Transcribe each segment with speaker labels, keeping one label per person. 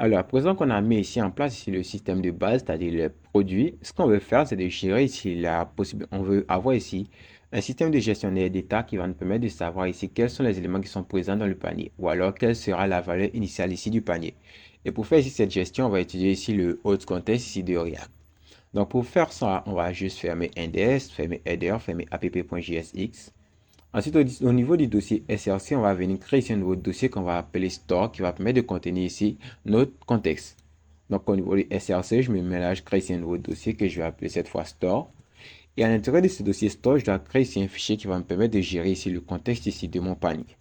Speaker 1: Alors, à présent qu'on a mis ici en place ici le système de base, c'est-à-dire les produits, ce qu'on veut faire, c'est de gérer ici la possibilité. On veut avoir ici un système de gestionnaire d'état qui va nous permettre de savoir ici quels sont les éléments qui sont présents dans le panier, ou alors quelle sera la valeur initiale ici du panier. Et pour faire ici cette gestion, on va utiliser ici le host context ici de React. Donc pour faire ça, on va juste fermer index, fermer header, fermer app.jsx. Ensuite, au niveau du dossier SRC, on va venir créer ici un nouveau dossier qu'on va appeler store qui va permettre de contenir ici notre contexte. Donc, au niveau du SRC, je me mets là, je crée ici un nouveau dossier que je vais appeler cette fois store. Et à l'intérieur de ce dossier store, je dois créer ici un fichier qui va me permettre de gérer ici le contexte ici de mon panier.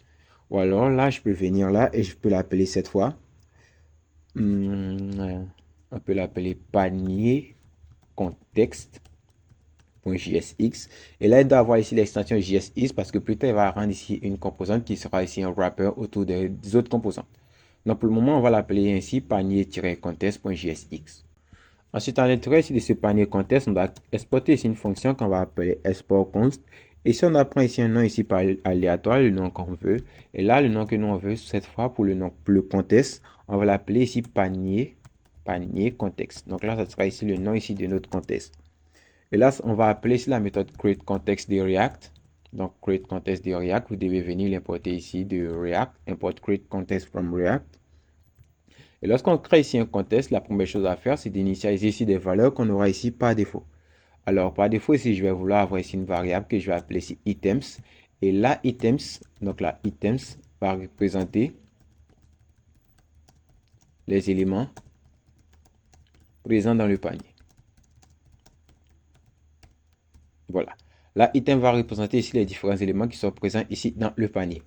Speaker 1: Ou alors là, je peux venir là et je peux l'appeler cette fois. On peut l'appeler panier contexte. .jsx. Et là, il doit avoir ici l'extension JSX parce que plus tard, il va rendre ici une composante qui sera ici un wrapper autour des autres composantes. Donc, pour le moment, on va l'appeler ainsi panier-contest.jsx. Ensuite, à l'intérieur ici de ce panier contest, on va exporter ici une fonction qu'on va appeler export-const. Et si on apprend ici un nom ici par aléatoire, le nom qu'on veut, et là, le nom que nous on veut, cette fois pour le nom, pour le contest, on va l'appeler ici panier contexte. Donc là, ça sera ici le nom ici de notre contest. Et là, on va appeler ici la méthode createContext de React. Donc, createContext de React, vous devez venir l'importer ici de React, import createContext from React. Et lorsqu'on crée ici un contexte, la première chose à faire, c'est d'initialiser ici des valeurs qu'on aura ici par défaut. Alors, par défaut, ici, je vais vouloir avoir ici une variable que je vais appeler ici items. Et là, items, donc là, items va représenter les éléments présents dans le panier. Voilà. Là, item va représenter ici les différents éléments qui sont présents ici dans le panier.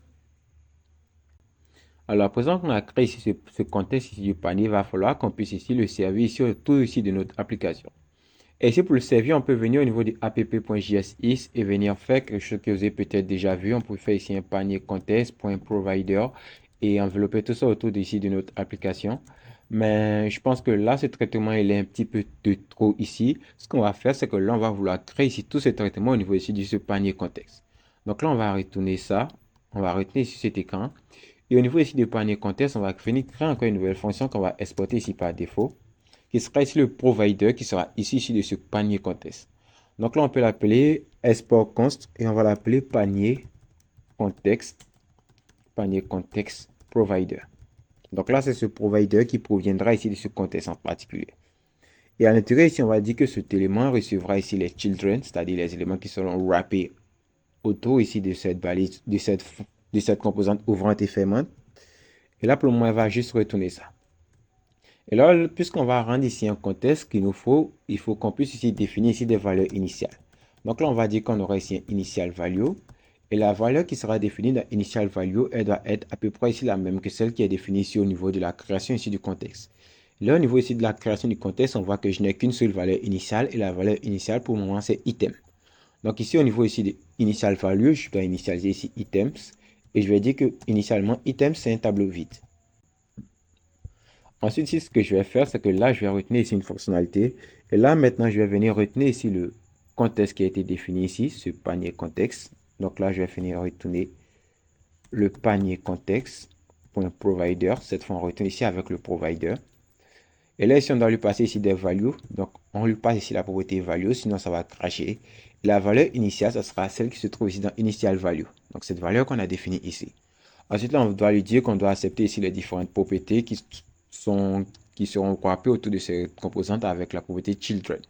Speaker 1: Alors, à présent qu'on a créé ici ce contexte ici du panier, il va falloir qu'on puisse ici le servir ici autour ici de notre application. Et ici, pour le servir, on peut venir au niveau du app.jsx et venir faire quelque chose que vous avez peut-être déjà vu. On peut faire ici un panier contest.provider et envelopper tout ça autour d'ici de notre application. Mais je pense que là, ce traitement, il est un petit peu de trop ici. Ce qu'on va faire, c'est que là, on va vouloir créer ici tous ces traitements au niveau ici de ce panier contexte. Donc là, on va retourner ça. On va retenir ici cet écran. Et au niveau ici du panier contexte, on va venir créer encore une nouvelle fonction qu'on va exporter ici par défaut, qui sera ici le provider, qui sera ici de ce panier contexte. Donc là, on peut l'appeler export const et on va l'appeler panier contexte provider. Donc là, c'est ce provider qui proviendra ici de ce contexte en particulier. Et à l'intérieur ici, on va dire que cet élément recevra ici les children, c'est-à-dire les éléments qui seront wrappés autour ici de cette balise, de cette composante ouvrante et fermante. Et là, pour le moment, elle va juste retourner ça. Et là, puisqu'on va rendre ici un contexte qu'il nous faut, il faut qu'on puisse ici définir ici des valeurs initiales. Donc là, on va dire qu'on aura ici un initial value. Et la valeur qui sera définie dans initial value, elle doit être à peu près ici la même que celle qui est définie ici au niveau de la création ici du contexte. Là, au niveau ici de la création du contexte, on voit que je n'ai qu'une seule valeur initiale. Et la valeur initiale, pour le moment, c'est item. Donc ici, au niveau ici de initial value, je dois initialiser ici items. Et je vais dire que initialement, items, c'est un tableau vide. Ensuite, ici, ce que je vais faire, c'est que là, je vais retenir ici une fonctionnalité. Et là, maintenant, je vais venir retenir ici le contexte qui a été défini ici, ce panier contexte. Donc là, je vais venir retourner le panier contexte.provider. Cette fois, on retourne ici avec le provider. Et là, ici, on doit lui passer ici des values. Donc, on lui passe ici la propriété value, sinon ça va cracher. Et la valeur initiale, ça sera celle qui se trouve ici dans initial value. Donc, cette valeur qu'on a définie ici. Ensuite, là, on doit lui dire qu'on doit accepter ici les différentes propriétés qui seront wrappées autour de ces composantes avec la propriété children.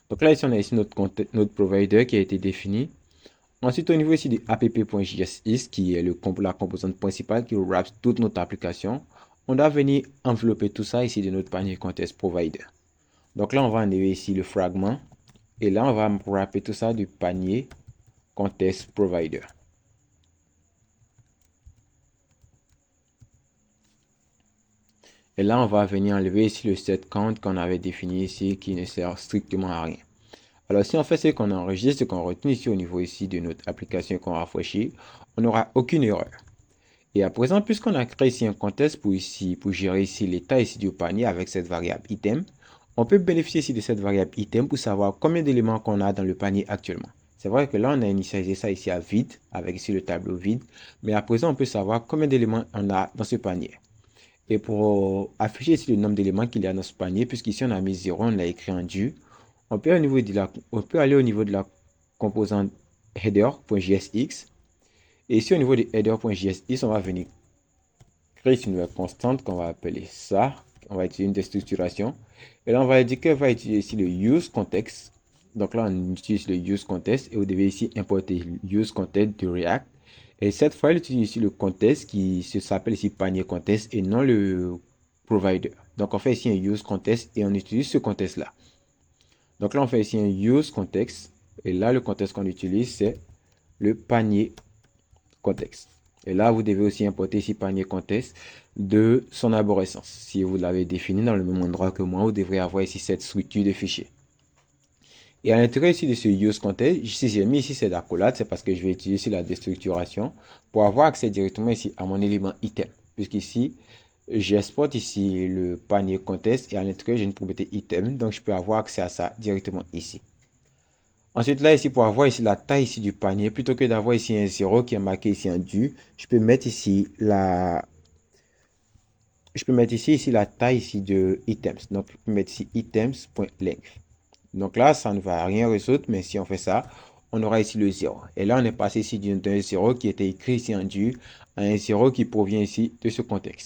Speaker 1: Donc là, ici, on a ici notre provider qui a été défini. Ensuite, au niveau ici du app.jsx, qui est la composante principale qui wrappe toute notre application, on doit venir envelopper tout ça ici de notre panier contexte provider. Donc là, on va enlever ici le fragment. Et là, on va wrapper tout ça du panier contexte provider. Et là, on va venir enlever ici le set count qu'on avait défini ici, qui ne sert strictement à rien. Alors, si on fait ce qu'on enregistre, ce qu'on retient ici au niveau ici de notre application qu'on rafraîchit, on n'aura aucune erreur. Et à présent, puisqu'on a créé ici un contexte pour gérer ici l'état ici du panier avec cette variable item, on peut bénéficier ici de cette variable item pour savoir combien d'éléments qu'on a dans le panier actuellement. C'est vrai que là, on a initialisé ça ici à vide, avec ici le tableau vide, mais à présent, on peut savoir combien d'éléments on a dans ce panier. Et pour afficher ici le nombre d'éléments qu'il y a dans ce panier, puisqu'ici on a mis 0, on l'a écrit en du, on peut aller au niveau de la composante header.jsx. Et ici au niveau de header.jsx, on va venir créer une nouvelle constante qu'on va appeler ça. On va utiliser une déstructuration. Et là, on va dire qu'on va utiliser ici le use context. Donc là, on utilise le use context et vous devez ici importer use context de React. Et cette fois, il utilise ici le contest qui s'appelle ici panier contest et non le provider. Donc on fait ici un use contest et on utilise ce contest là. Donc là, on fait ici un use context et là, le contexte qu'on utilise, c'est le panier contexte. Et là, vous devez aussi importer ici panier contexte de son arborescence. Si vous l'avez défini dans le même endroit que moi, vous devrez avoir ici cette structure de fichier. Et à l'intérieur ici de ce use context, si j'ai mis ici cette accolade, c'est parce que je vais utiliser ici la déstructuration pour avoir accès directement ici à mon élément item. Puisqu'ici, j'exporte ici le panier contexte et à l'intérieur, j'ai une propriété item. Donc, je peux avoir accès à ça directement ici. Ensuite, là, ici, pour avoir ici la taille ici du panier, plutôt que d'avoir ici un 0 qui est marqué ici en du, je peux mettre ici la taille ici de items. Donc, je peux mettre ici items.length. Donc là, ça ne va rien résoudre, mais si on fait ça, on aura ici le 0. Et là, on est passé ici d'un 0 qui était écrit ici en du à un 0 qui provient ici de ce contexte.